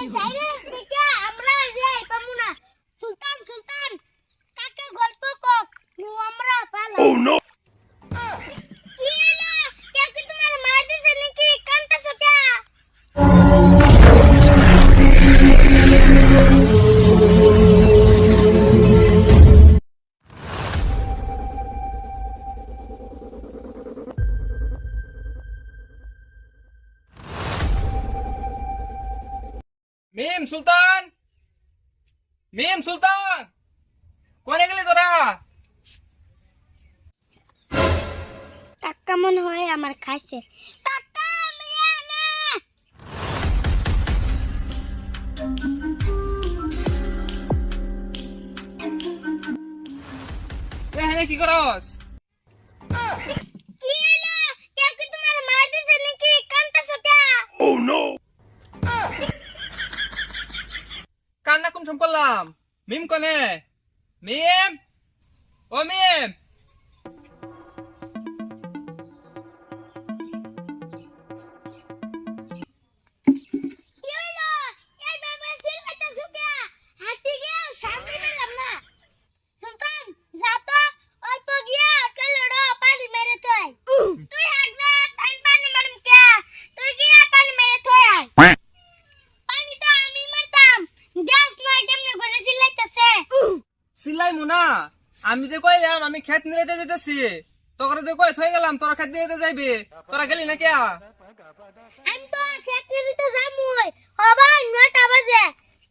এই যাইরে থেকে আমরা রে পামু না সুলতান সুলতান কাকে গল্প কক নু আমরা পালা ও নো কি না কেউ কি তোমার মার দিছে নাকি কান্তাছো কে মিম সুলতান, মিম সুলতান, কোনে গেলি তোরা? টাকা মনে হয় আমার খাইছে টাকা মিয়া না এখানে কি করস? কি না কেউ কি তোমার মার দিছে নাকি কান্তাছো কে ও নো কান্না কোন সম করলাম? মিম কোনে? মিম, ও মিম, কি হলো এই বাবা সিলবাইতাছো কে হাতি গে সামনে পেলাম না সুলতান যা তো অল্প গিয়া কলড় পানি মেরে থই তুই হাগজা টাইম পানি মারুম কে তুই গিয়া পানি মেরে থই আয় পানি তো আমি মারতাম দেশ না কেমনে করে সিলাইতাছে সিলাই মুনা, আমি যে কইলাম আমি খেত নিতে যেতেছি, তোরা যে কই থই গেলাম তোরা খেত নিতে যাইবি, তোরা গেলি না কে? আমি তো খেত নিতে যামুই হবা 9টা বাজে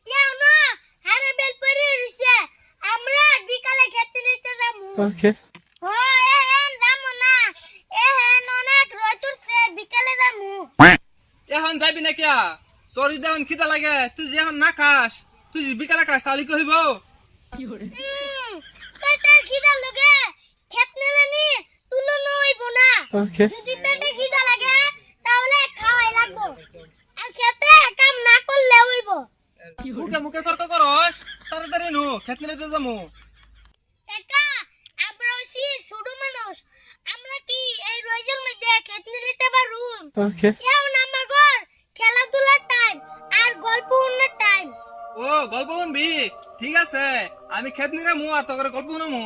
ইয়া না হারে বেল পরে রইছে আমরা বিকালে খেত নিতে যামু ওকে। ও এহেন যামু না এহেন অনেক রোদ উঠছে বিকালে যামু এখন যাবি না কে? তোর যদি এখন খিদা লাগে, তুই যে এখন না খাস, তুই যদি বিকালে খাস তাহলে কি হইব? পেটের খিদা লাগে খেত নিলে নি তুলনো হইব না ওকে। যদি পেটে খিদা লাগে তাহলে খাওয়াই লাগবো আর খেতে কাম না করলে হইব মুখে মুখে তর্ক করস, তাড়াতাড়ি নু খেত নিতে যামু। কাকা আমরা হইছি ছোট মানুষ আমরা কি এই রোজের মধ্যে খেত নিতে পারুম ওকে। এখন আমাগর খেলাধুলার টাইম আর গল্প শুনার টাইম ও গল্প শুনবি? ঠিক আছে, আমি খেত নিতে মু আর তোর গল্প শুনামু।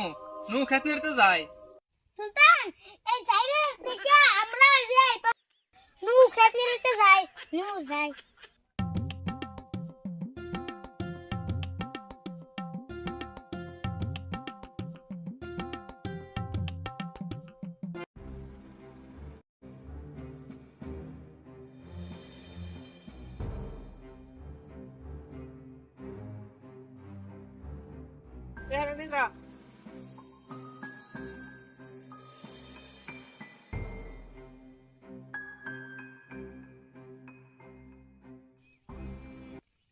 নু খেত নিতে যাই। সুলতান এই যাইরে থেকে আমরা রে নু খেত নিতে যাই নু যাই এখানে নিরা।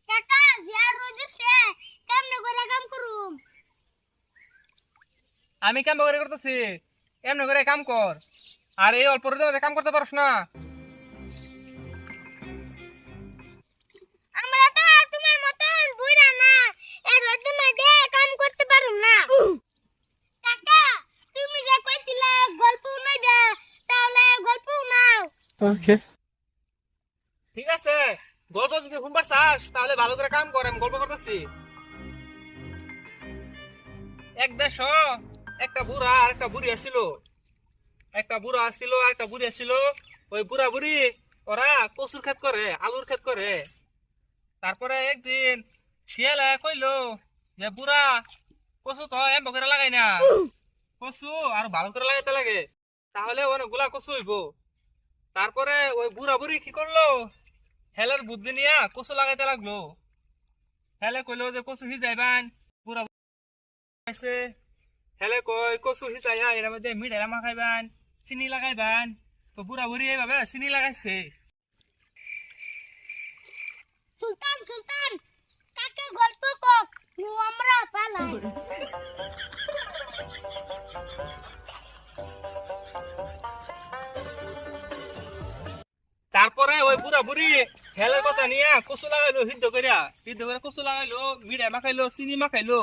কাকা বিয়ার রোজ উঠছে কেমনে করে কাম করুম আমি কাম করে করতেছি, এমনি করে কাম কর। আর এই অল্প রোদে কাম করতে পারস না? আমরা তো আর তোমার মতন বুইড়া না এই রোদের মধ্যে কাম করতে পারুম না কাকা তুমি যে কইছিলা গল্প শুনাইবে তাহলে গল্প শুনাও ওকে। ঠিক আছে, গল্প যদি শুনবার চাস তাহলে ভালো করে কাম কর, আমি গল্প করতেছি। এক দেশ একটা বুড়া আর একটা বুড়ি আসছিল, একটা বুড়া আসছিল আর একটা বুড়ি আসছিল। ওই বুড়া বুড়ি ওরা কচুর ক্ষেত করে, আলুর ক্ষেত করে। তারপরে একদিন শিয়ালে কইলো যে বুড়া কচু তো এমন করে লাগাই না, কচু আর ভালো করে লাগাইতে লাগে, তাহলে অনেকগুলা কচু হইব। তারপরে ওই বুড়া বুড়ি কি করলো, হেলের বুদ্ধি নিয়া কচু লাগাইতে লাগলো। হেলে কইলো যে কচু হিজাইবান, বুড়া আছে হেলে কই কচু হিজাইয়া এর মধ্যে মিঠাই মাখাইবান, চিনি লাগাইবান। তো বুড়া বুড়ি এইভাবে চিনি লাগাইছে। সুলতান সুলতান কাকে গল্প কক নু আমরা পালাই তারপরে ওই বুড়া বুড়ি হেলের কথা নিয়ে কচু লাগাইলো, সিদ্ধ করে কচু লাগাইলো, মিঠাই মাখাইলো, চিনি মাখাইলো।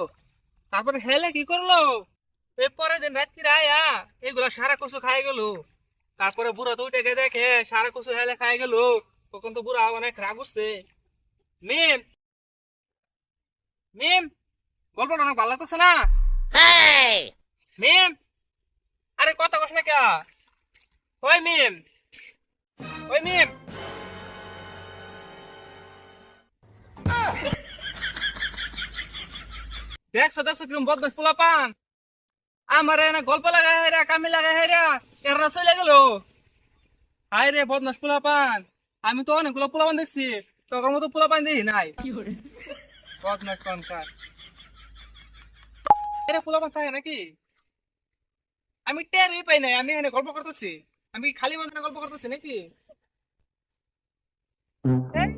তারপরে হেলে কি করলো, এই পরে দিন রাত্রিরে আয়া এগুলা সারা কচু খাই গেল। তারপরে বুড়া তো উঠে গিয়ে দেখে সারা কচু হেলে খাই গেল। তখন তো বুড়া অনেক রাগ উঠছে, মিম মিম গল্পটা অনেক ভালো লাগতেছে না? মিম, আরে কথা কস না কে? ওই মিম, ওই মিম, দেখছো দেখছো কিরম বদমাস পোলা পান। আমার না গল্প লাগাই হাইরা কামে লাগাই হাইরা এরা চলে গেল। হাই রে বদমাস পোলা পান, আমি তো অনেকগুলো পোলা পান দেখছি, তোর মতো পোলা পান দেখি নাই। বদমাস পান খান এরা পোলা পান থাকে নাকি? আমি টেরই পাই নাই, আমি এখানে গল্প করতেছি। আমি কি খালি মানুষের গল্প করতেছি নাকি? এই,